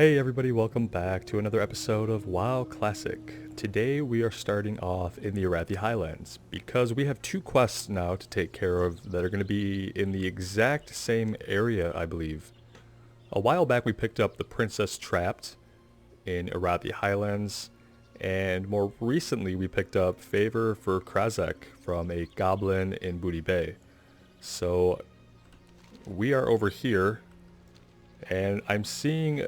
Hey everybody, welcome back to another episode of WoW Classic. Today we are starting off in the Arathi Highlands because we have two quests now to take care of that are going to be in the exact same area, I believe. A while back we picked up the Princess Trapped in Arathi Highlands, and more recently we picked up Favor for Krazek from a goblin in Booty Bay. So we are over here, and I'm seeing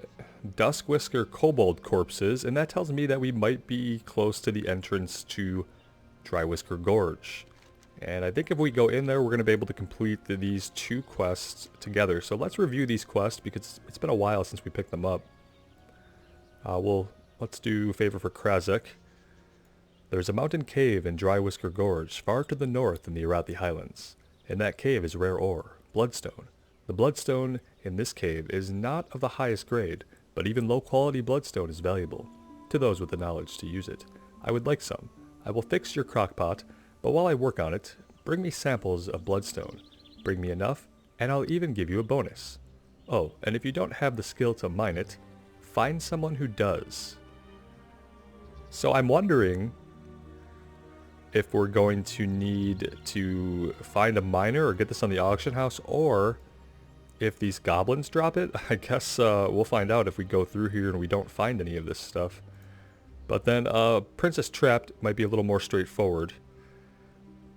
Duskwhisker kobold corpses, and that tells me that we might be close to the entrance to Drywhisker Gorge. And I think if we go in there, we're going to be able to complete these two quests together. So let's review these quests because it's been a while since we picked them up. Let's do Favor for Krazek. There's a mountain cave in Drywhisker Gorge, far to the north in the Arathi Highlands. In that cave is rare ore, bloodstone. The bloodstone in this cave is not of the highest grade, but even low-quality bloodstone is valuable to those with the knowledge to use it. I would like some. I will fix your crockpot, but while I work on it, bring me samples of bloodstone. Bring me enough, and I'll even give you a bonus. Oh, and if you don't have the skill to mine it, find someone who does. So I'm wondering if we're going to need to find a miner or get this on the auction house, or if these goblins drop it. I guess we'll find out if we go through here and we don't find any of this stuff. But then Princess Trapped might be a little more straightforward.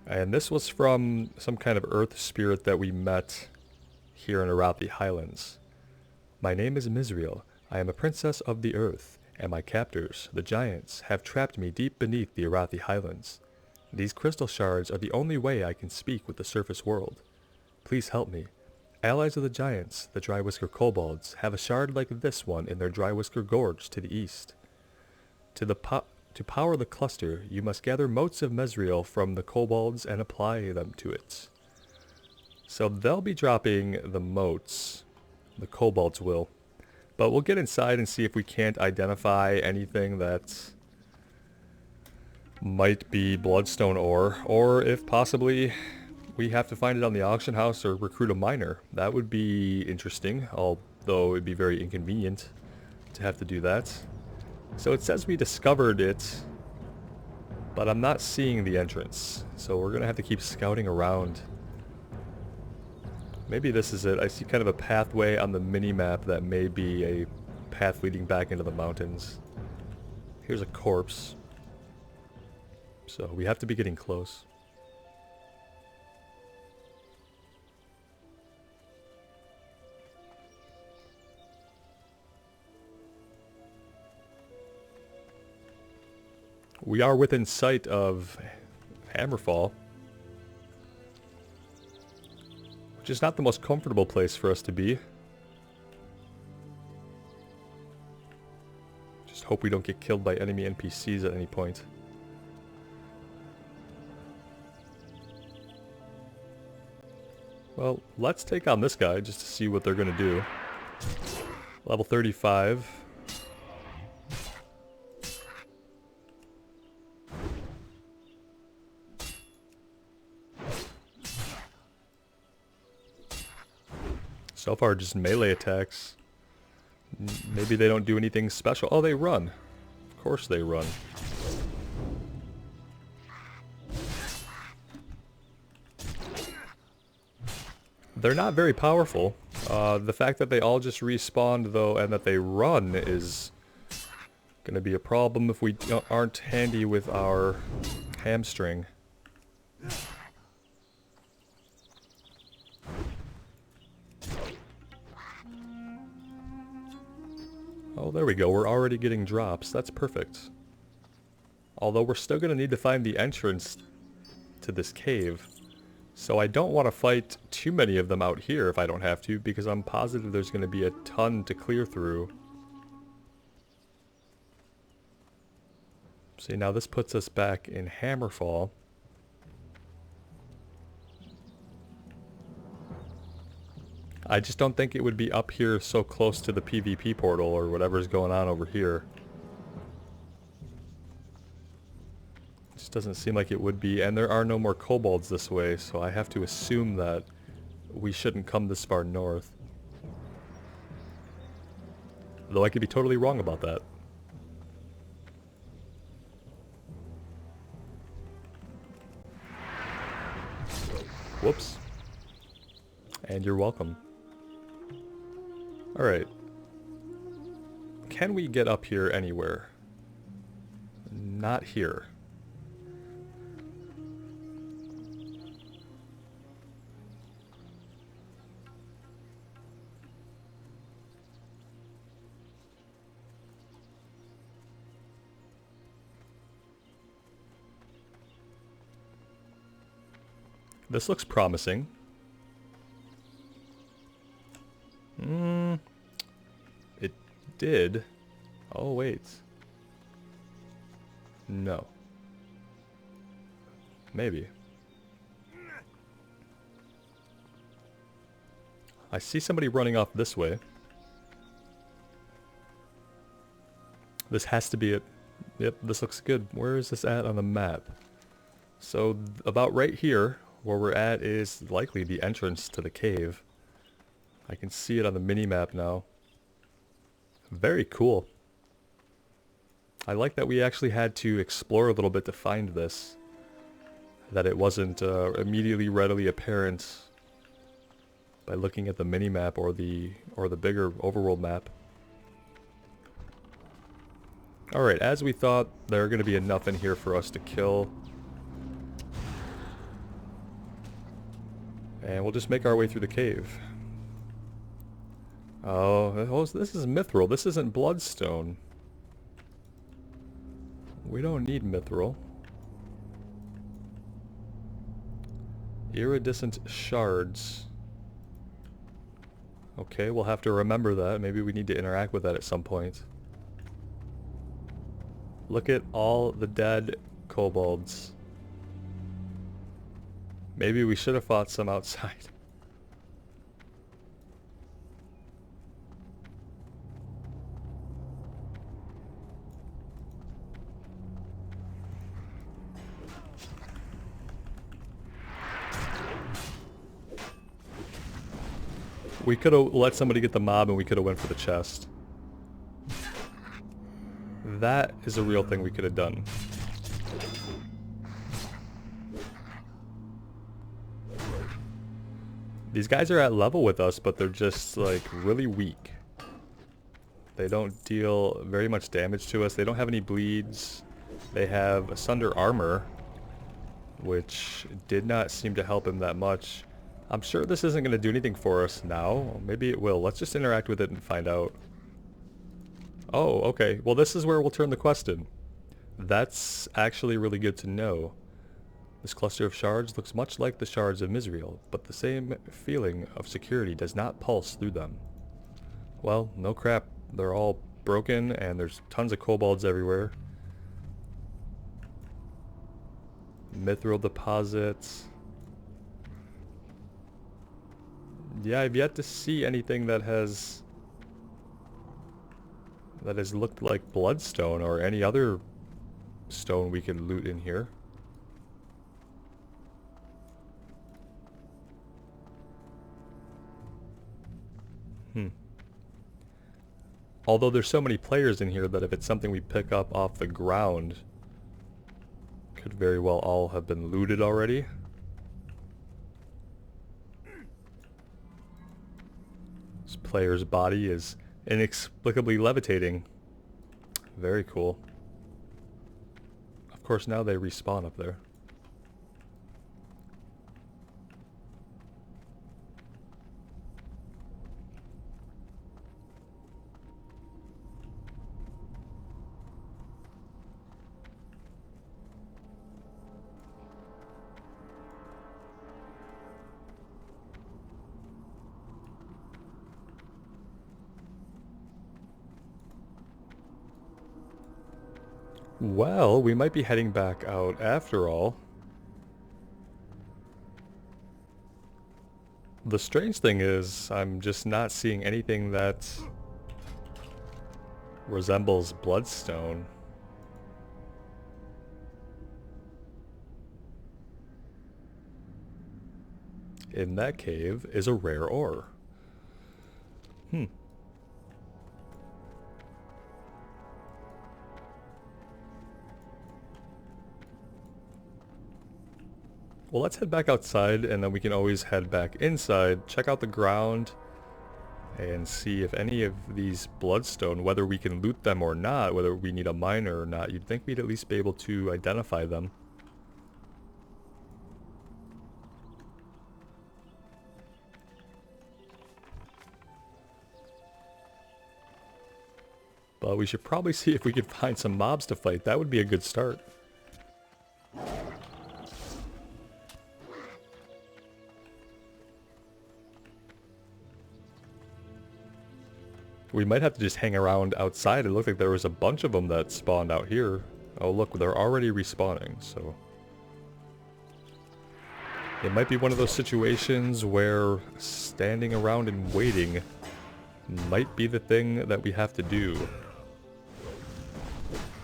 And this was from some kind of earth spirit that we met here in Arathi Highlands. My name is Misriel. I am a princess of the earth, and my captors, the giants, have trapped me deep beneath the Arathi Highlands. These crystal shards are the only way I can speak with the surface world. Please help me. Allies of the giants, the Drywhisker kobolds, have a shard like this one in their Drywhisker Gorge to the east. To power the cluster, you must gather motes of Mesriel from the kobolds and apply them to it. So they'll be dropping the motes. The kobolds will. But we'll get inside and see if we can't identify anything that might be bloodstone ore, or if possibly we have to find it on the auction house or recruit a miner. That would be interesting, although it'd be very inconvenient to have to do that. So it says we discovered it, but I'm not seeing the entrance. So we're going to have to keep scouting around. Maybe this is it. I see kind of a pathway on the mini-map that may be a path leading back into the mountains. Here's a corpse. So we have to be getting close. We are within sight of Hammerfall, which is not the most comfortable place for us to be. Just hope we don't get killed by enemy NPCs at any point. Well, let's take on this guy just to see what they're going to do. Level 35. So far, just melee attacks. Maybe they don't do anything special. Oh, they run. Of course they run. They're not very powerful. The fact that they all just respawned, though, and that they run is going to be a problem if we aren't handy with our hamstring. Oh, there we go. We're already getting drops. That's perfect. Although we're still going to need to find the entrance to this cave. So I don't want to fight too many of them out here if I don't have to, because I'm positive there's going to be a ton to clear through. See, now this puts us back in Hammerfall. I just don't think it would be up here so close to the PvP portal or whatever's going on over here. Just doesn't seem like it would be, and there are no more kobolds this way, so I have to assume that we shouldn't come this far north. Though I could be totally wrong about that. Whoops. And you're welcome. Alright. Can we get up here anywhere? Not here. This looks promising. It did. Oh, wait. No. Maybe. I see somebody running off this way. This has to be it. Yep, this looks good. Where is this at on the map? So, about right here, where we're at is likely the entrance to the cave. I can see it on the mini-map now. Very cool. I like that we actually had to explore a little bit to find this. That it wasn't immediately readily apparent by looking at the mini-map or the bigger overworld map. Alright, as we thought, there are going to be enough in here for us to kill. And we'll just make our way through the cave. Oh, this is Mithril. This isn't Bloodstone. We don't need Mithril. Iridescent shards. Okay, we'll have to remember that. Maybe we need to interact with that at some point. Look at all the dead kobolds. Maybe we should have fought some outside. We could have let somebody get the mob and we could have went for the chest. That is a real thing we could have done. These guys are at level with us, but they're just like really weak. They don't deal very much damage to us. They don't have any bleeds. They have Asunder armor, which did not seem to help him that much. I'm sure this isn't going to do anything for us now. Maybe it will. Let's just interact with it and find out. Oh, okay. Well, this is where we'll turn the quest in. That's actually really good to know. This cluster of shards looks much like the shards of Misriel, but the same feeling of security does not pulse through them. Well, no crap. They're all broken and there's tons of kobolds everywhere. Mithril deposits. Yeah, I've yet to see anything that has looked like bloodstone or any other stone we can loot in here. Although there's so many players in here that if it's something we pick up off the ground, could very well all have been looted already. This player's body is inexplicably levitating. Very cool. Of course, now they respawn up there. Well, we might be heading back out after all. The strange thing is, I'm just not seeing anything that resembles bloodstone. In that cave is a rare ore. Well, let's head back outside, and then we can always head back inside, check out the ground, and see if any of these bloodstone, whether we can loot them or not, whether we need a miner or not. You'd think we'd at least be able to identify them. But we should probably see if we can find some mobs to fight. That would be a good start. We might have to just hang around outside. It looked like there was a bunch of them that spawned out here. Oh look, they're already respawning, so... It might be one of those situations where standing around and waiting might be the thing that we have to do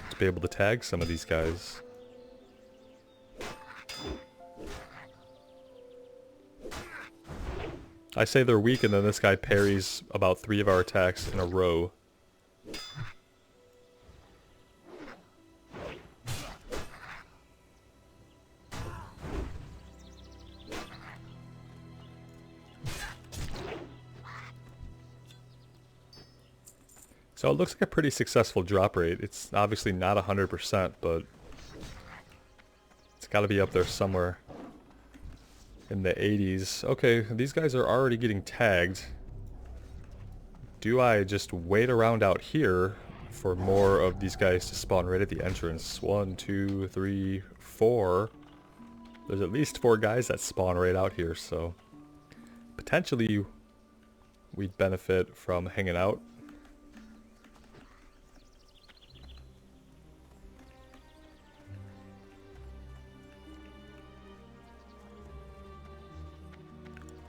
to be able to tag some of these guys. I say they're weak, and then this guy parries about 3 of our attacks in a row. So it looks like a pretty successful drop rate. It's obviously not 100%, but it's got to be up there somewhere in the 80s. Okay, these guys are already getting tagged. Do I just wait around out here for more of these guys to spawn right at the entrance? 1, 2, 3, 4. There's at least 4 guys that spawn right out here, so potentially we'd benefit from hanging out.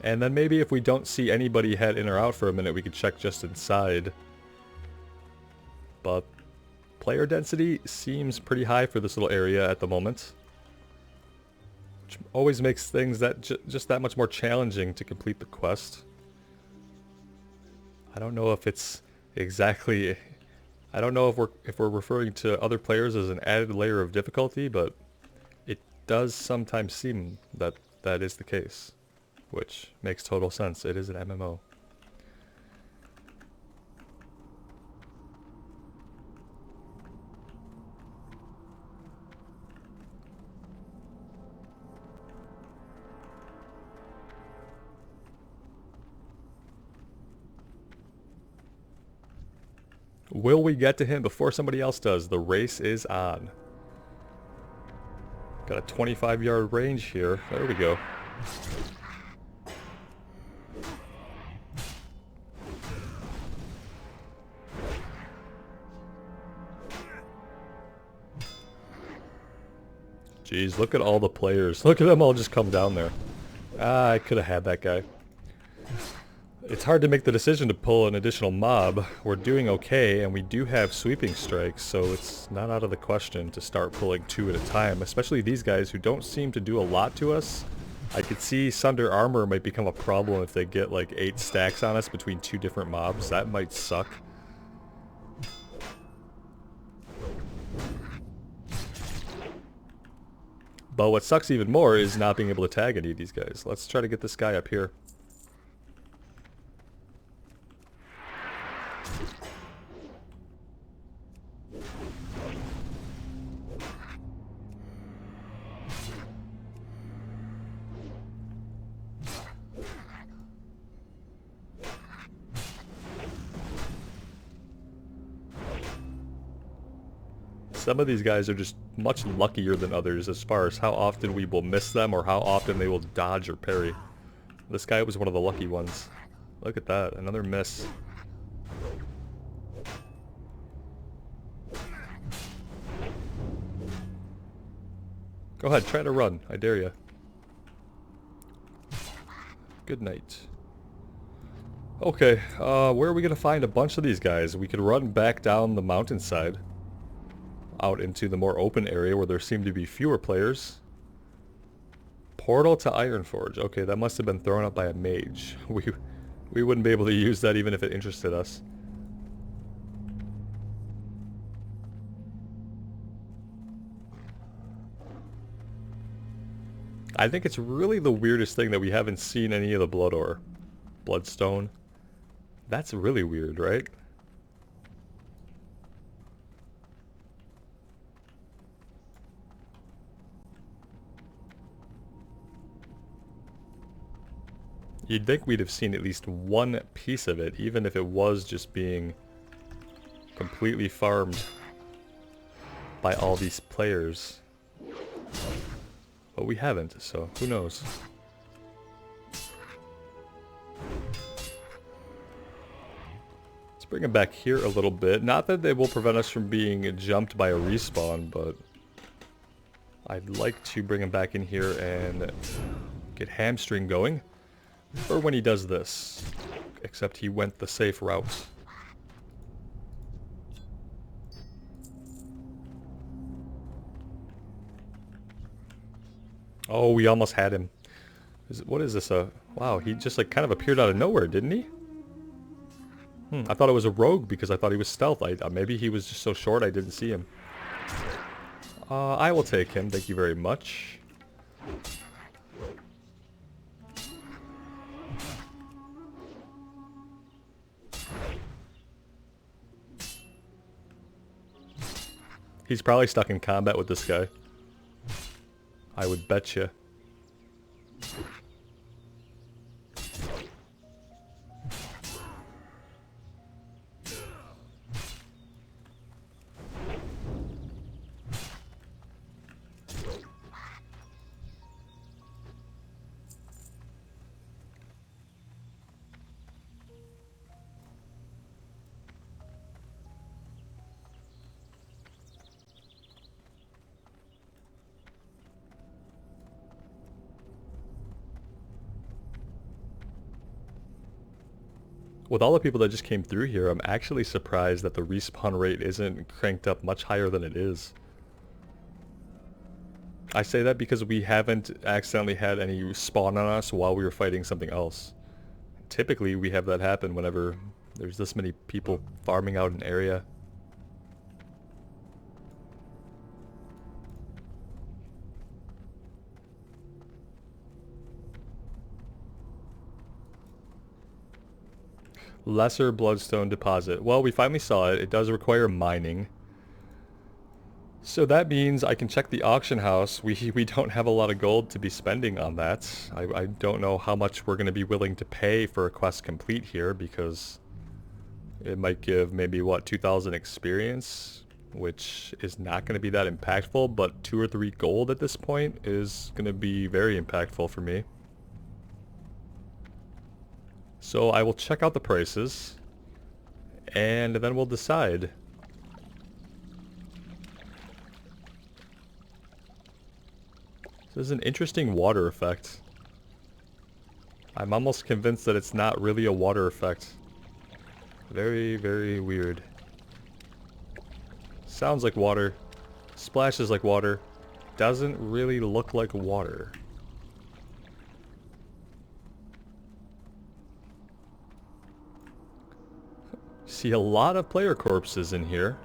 And then maybe if we don't see anybody head in or out for a minute, we could check just inside. But player density seems pretty high for this little area at the moment, which always makes things that just that much more challenging to complete the quest. I don't know if it's exactly... I don't know if we're referring to other players as an added layer of difficulty, but it does sometimes seem that that is the case. Which makes total sense. It is an MMO. Will we get to him before somebody else does? The race is on. Got a 25-yard range here. There we go. Jeez, look at all the players. Look at them all just come down there. Ah, I could have had that guy. It's hard to make the decision to pull an additional mob. We're doing okay, and we do have sweeping strikes, so it's not out of the question to start pulling 2 at a time, especially these guys who don't seem to do a lot to us. I could see Sunder Armor might become a problem if they get like 8 stacks on us between 2 different mobs. That might suck. But what sucks even more is not being able to tag any of these guys. Let's try to get this guy up here. Some of these guys are just much luckier than others as far as how often we will miss them or how often they will dodge or parry. This guy was one of the lucky ones. Look at that, another miss. Go ahead, try to run. I dare you. Good night. Okay, where are we gonna find a bunch of these guys? We could run back down the mountainside out into the more open area where there seem to be fewer players. Portal to Ironforge. Okay, that must have been thrown up by a mage. We wouldn't be able to use that even if it interested us. I think it's really the weirdest thing that we haven't seen any of the blood ore. Bloodstone. That's really weird, right? You'd think we'd have seen at least one piece of it, even if it was just being completely farmed by all these players. But we haven't, so who knows? Let's bring him back here a little bit. Not that they will prevent us from being jumped by a respawn, but I'd like to bring him back in here and get hamstring going for when he does this. Except he went the safe route. Oh, we almost had him. What is this? Wow, he just like kind of appeared out of nowhere, didn't he? I thought it was a rogue because I thought he was stealth. Maybe he was just so short I didn't see him. I will take him, thank you very much. He's probably stuck in combat with this guy. I would bet you. With all the people that just came through here, I'm actually surprised that the respawn rate isn't cranked up much higher than it is. I say that because we haven't accidentally had any spawn on us while we were fighting something else. Typically, we have that happen whenever there's this many people farming out an area. Lesser bloodstone deposit. Well, we finally saw it. It does require mining. So that means I can check the auction house. We don't have a lot of gold to be spending on that. I don't know how much we're going to be willing to pay for a quest complete here because it might give maybe, what, 2,000 experience, which is not going to be that impactful, but 2 or 3 gold at this point is going to be very impactful for me. So I will check out the prices, and then we'll decide. This is an interesting water effect. I'm almost convinced that it's not really a water effect. Very, very weird. Sounds like water. Splashes like water. Doesn't really look like water. See a lot of player corpses in here.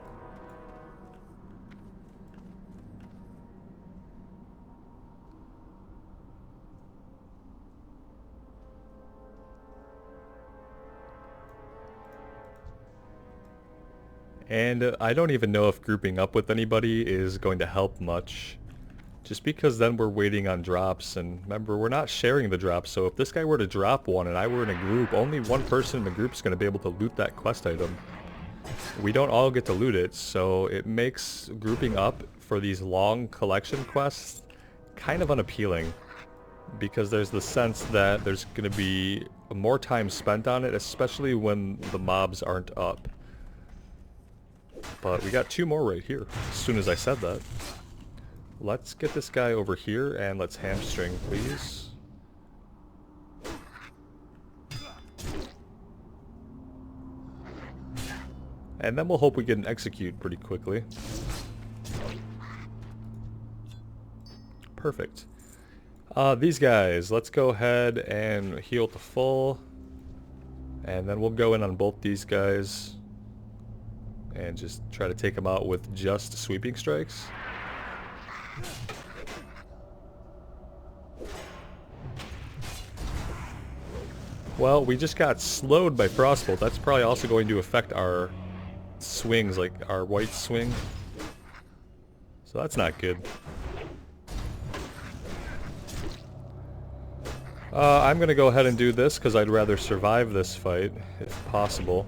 And I don't even know if grouping up with anybody is going to help much. Just because then we're waiting on drops, and remember, we're not sharing the drops, so if this guy were to drop one and I were in a group, only one person in the group is going to be able to loot that quest item. We don't all get to loot it, so it makes grouping up for these long collection quests kind of unappealing. Because there's the sense that there's going to be more time spent on it, especially when the mobs aren't up. But we got 2 more right here, as soon as I said that. Let's get this guy over here and let's hamstring, please. And then we'll hope we get an execute pretty quickly. Perfect. These guys, let's go ahead and heal to full. And then we'll go in on both these guys. And just try to take them out with just sweeping strikes. Well, we just got slowed by Frostbolt. That's probably also going to affect our swings, like our white swing. So that's not good. I'm going to go ahead and do this because I'd rather survive this fight, if possible.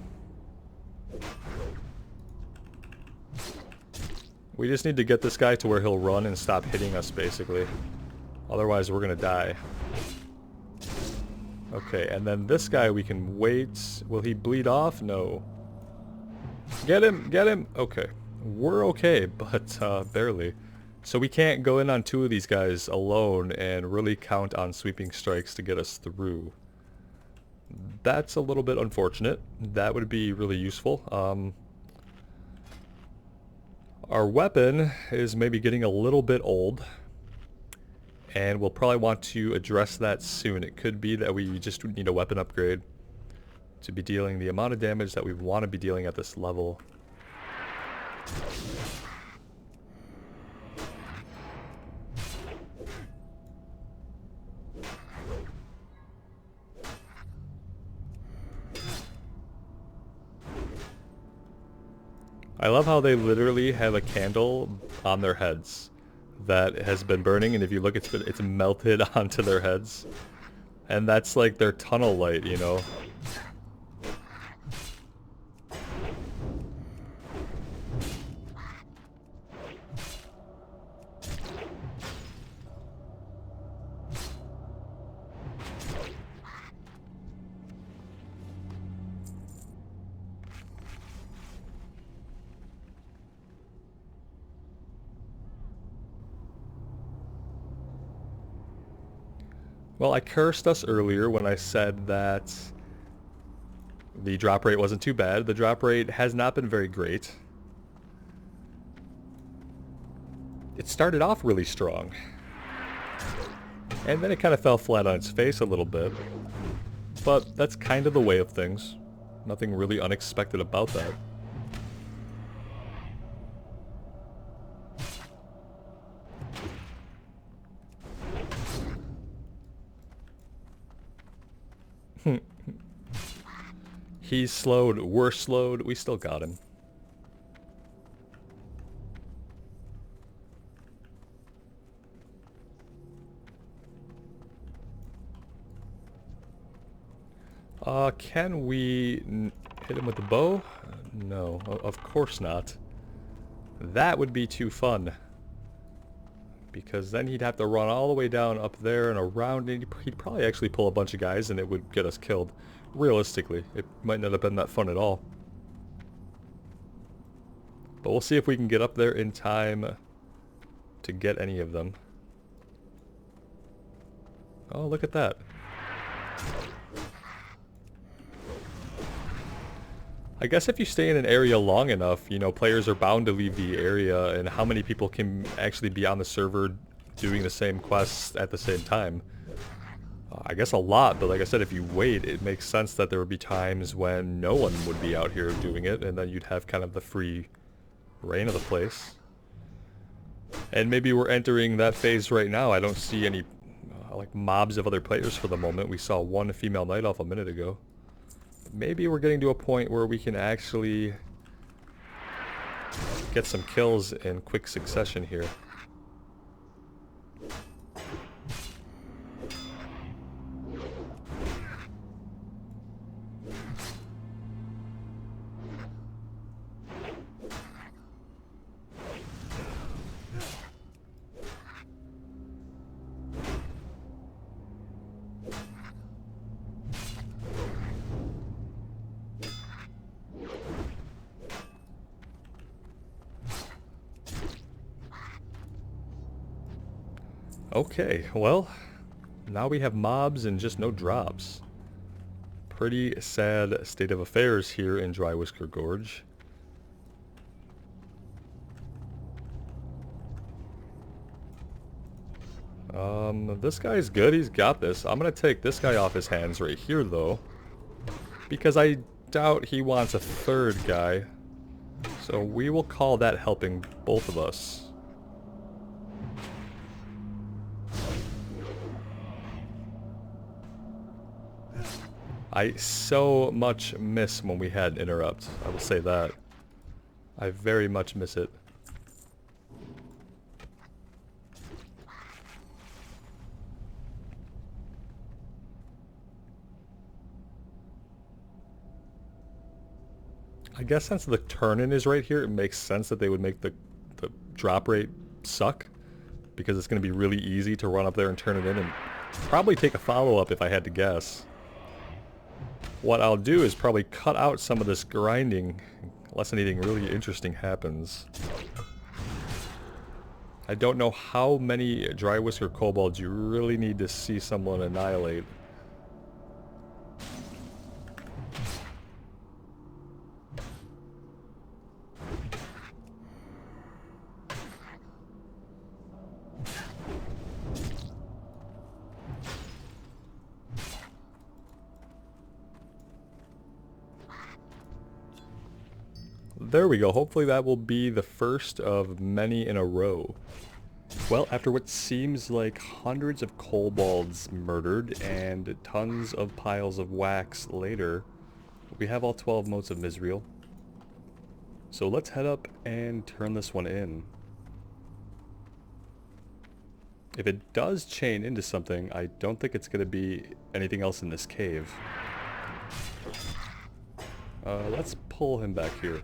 We just need to get this guy to where he'll run and stop hitting us, basically. Otherwise, we're going to die. Okay, and then this guy we can wait. Will he bleed off? No. Get him! Get him! Okay. We're okay, but barely. So we can't go in on two of these guys alone and really count on sweeping strikes to get us through. That's a little bit unfortunate. That would be really useful. Our weapon is maybe getting a little bit old, and we'll probably want to address that soon. It could be that we just need a weapon upgrade to be dealing the amount of damage that we want to be dealing at this level. I love how they literally have a candle on their heads that has been burning, and if you look, it's melted onto their heads. And that's like their tunnel light, you know? Well, I cursed us earlier when I said that the drop rate wasn't too bad. The drop rate has not been very great. It started off really strong, and then it kind of fell flat on its face a little bit. But that's kind of the way of things. Nothing really unexpected about that. He's slowed, we're slowed, we still got him. Can we hit him with the bow? No, of course not. That would be too fun. Because then he'd have to run all the way down up there and around, and he'd probably actually pull a bunch of guys and it would get us killed. Realistically, it might not have been that fun at all. But we'll see if we can get up there in time to get any of them. Oh, look at that. I guess if you stay in an area long enough, you know, players are bound to leave the area, and how many people can actually be on the server doing the same quests at the same time? I guess a lot, but like I said, if you wait, it makes sense that there would be times when no one would be out here doing it, and then you'd have kind of the free reign of the place. And maybe we're entering that phase right now. I don't see any like mobs of other players for the moment. We saw one female night elf a minute ago. Maybe we're getting to a point where we can actually get some kills in quick succession here. Okay, well, now we have mobs and just no drops. Pretty sad state of affairs here in Dry Whisker Gorge. This guy's good, he's got this. I'm gonna take this guy off his hands right here, though, because I doubt he wants a third guy. So we will call that helping both of us. I so much miss when we had interrupt. I will say that. I very much miss it. I guess since the turn-in is right here, it makes sense that they would make the drop rate suck. Because it's going to be really easy to run up there and turn it in and probably take a follow-up if I had to guess. What I'll do is probably cut out some of this grinding unless anything really interesting happens. I don't know how many Dry Whisker Kobolds you really need to see someone annihilate. There we go. Hopefully that will be the first of many in a row. Well, after what seems like hundreds of kobolds murdered and tons of piles of wax later, we have all 12 motes of Misriel. So let's head up and turn this one in. If it does chain into something, I don't think it's going to be anything else in this cave. Let's pull him back here.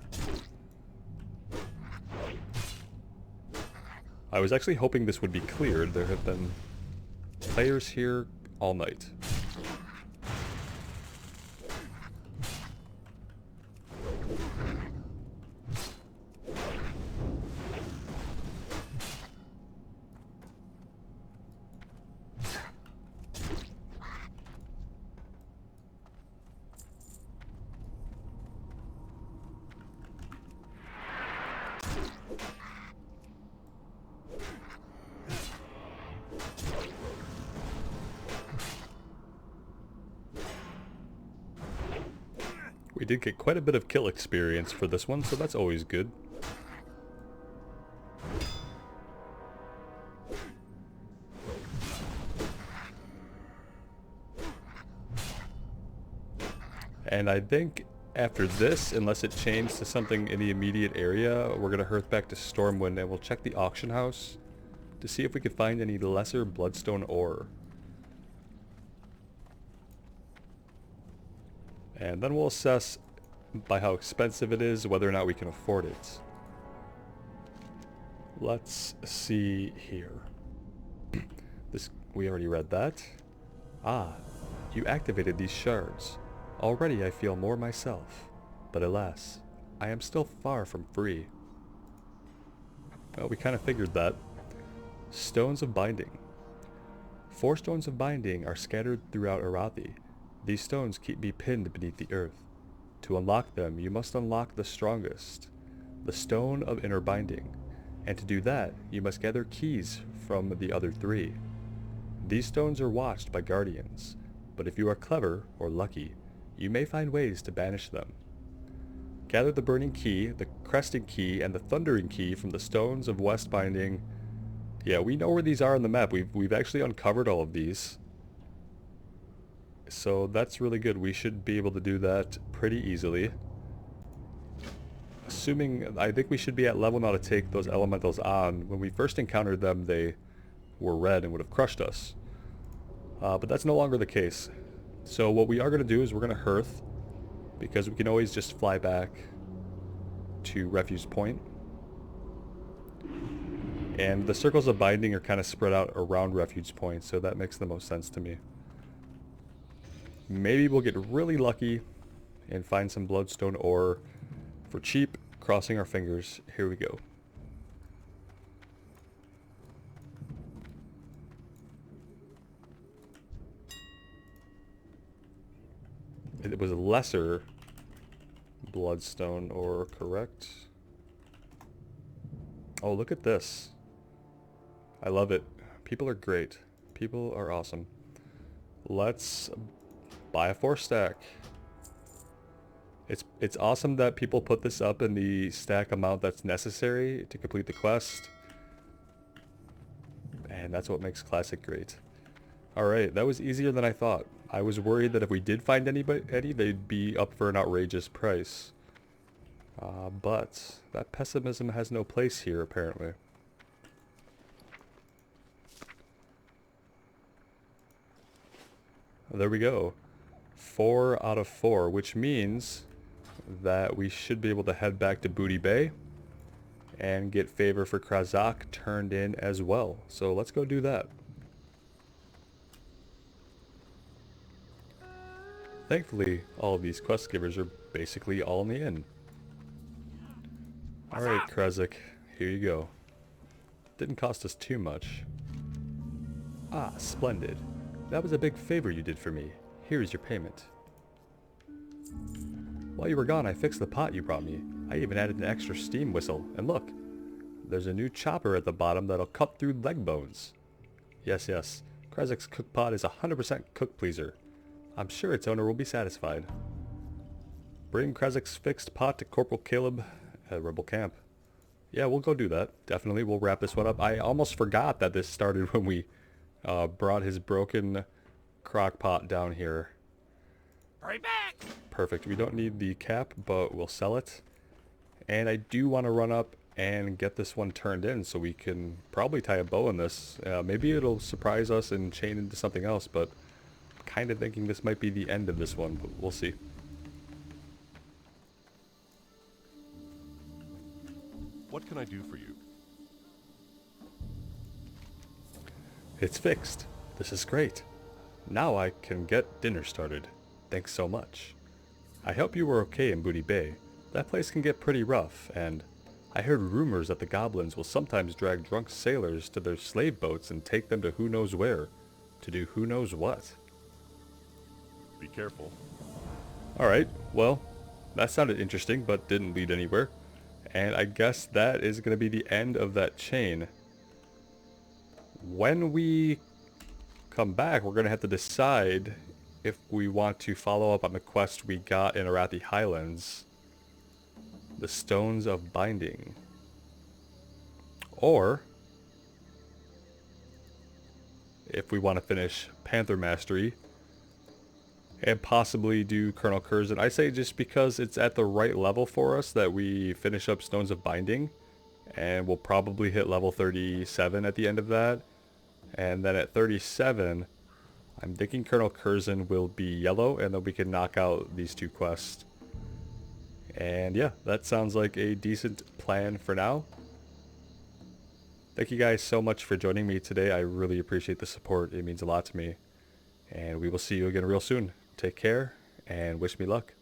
I was actually hoping this would be cleared. There have been players here all night. We did get quite a bit of kill experience for this one, so that's always good. And I think after this, unless it changed to something in the immediate area, we're going to hearth back to Stormwind and we'll check the auction house to see if we could find any lesser bloodstone ore. And then we'll assess by how expensive it is, whether or not we can afford it. Let's see here. We already read that. Ah, you activated these shards. Already I feel more myself, but alas, I am still far from free. Well, we kind of figured that. Stones of Binding. 4 stones of binding are scattered throughout Arathi. These stones keep me pinned beneath the earth. To unlock them, you must unlock the strongest, the Stone of Inner Binding, and to do that, you must gather keys from the other 3. These stones are watched by guardians, but if you are clever or lucky, you may find ways to banish them. Gather the Burning Key, the Cresting Key, and the Thundering Key from the Stones of West Binding. Yeah, we know where these are on the map. We've actually uncovered all of these. So that's really good. We should be able to do that pretty easily. Assuming, I think we should be at level now to take those elementals on. When we first encountered them, they were red and would have crushed us. But that's no longer the case. So what we are going to do is we're going to hearth, because we can always just fly back to Refuge Point. And the circles of binding are kind of spread out around Refuge Point, so that makes the most sense to me. Maybe we'll get really lucky and find some bloodstone ore for cheap, crossing our fingers. Here we go. It was lesser bloodstone ore, correct? Oh, look at this. I love it. People are great. People are awesome. Let's buy a 4-stack. It's awesome that people put this up in the stack amount that's necessary to complete the quest. And that's what makes Classic great. Alright, that was easier than I thought. I was worried that if we did find any, they'd be up for an outrageous price. But that pessimism has no place here, apparently. There we go. 4 out of 4, which means that we should be able to head back to Booty Bay and get favor for Krazek turned in as well. So let's go do that. Thankfully, all of these quest givers are basically all in the inn. Alright, Krazek, here you go. Didn't cost us too much. Ah, splendid. That was a big favor you did for me. Here is your payment. While you were gone, I fixed the pot you brought me. I even added an extra steam whistle. And look, there's a new chopper at the bottom that'll cut through leg bones. Yes, yes. Krazek's cook pot is 100% cook pleaser. I'm sure its owner will be satisfied. Bring Krazek's fixed pot to Corporal Caleb at Rebel Camp. Yeah, we'll go do that. Definitely, we'll wrap this one up. I almost forgot that this started when we brought his broken crock pot down here. Hurry back! Perfect. We don't need the cap, but we'll sell it. And I do want to run up and get this one turned in so we can probably tie a bow in this. Maybe it'll surprise us and chain into something else, but I'm kind of thinking this might be the end of this one, but we'll see. What can I do for you? It's fixed. This is great. Now I can get dinner started. Thanks so much. I hope you were okay in Booty Bay. That place can get pretty rough, and I heard rumors that the goblins will sometimes drag drunk sailors to their slave boats and take them to who knows where, to do who knows what. Be careful. Alright, well, that sounded interesting, but didn't lead anywhere. And I guess that is going to be the end of that chain. When we come back, we're going to have to decide if we want to follow up on the quest we got in Arathi Highlands. The Stones of Binding. Or if we want to finish Panther Mastery and possibly do Colonel Curzon. I say just because it's at the right level for us that we finish up Stones of Binding, and we'll probably hit level 37 at the end of that. And then at 37, I'm thinking Colonel Curzon will be yellow, and then we can knock out these 2 quests. And yeah, that sounds like a decent plan for now. Thank you guys so much for joining me today. I really appreciate the support. It means a lot to me. And we will see you again real soon. Take care, and wish me luck.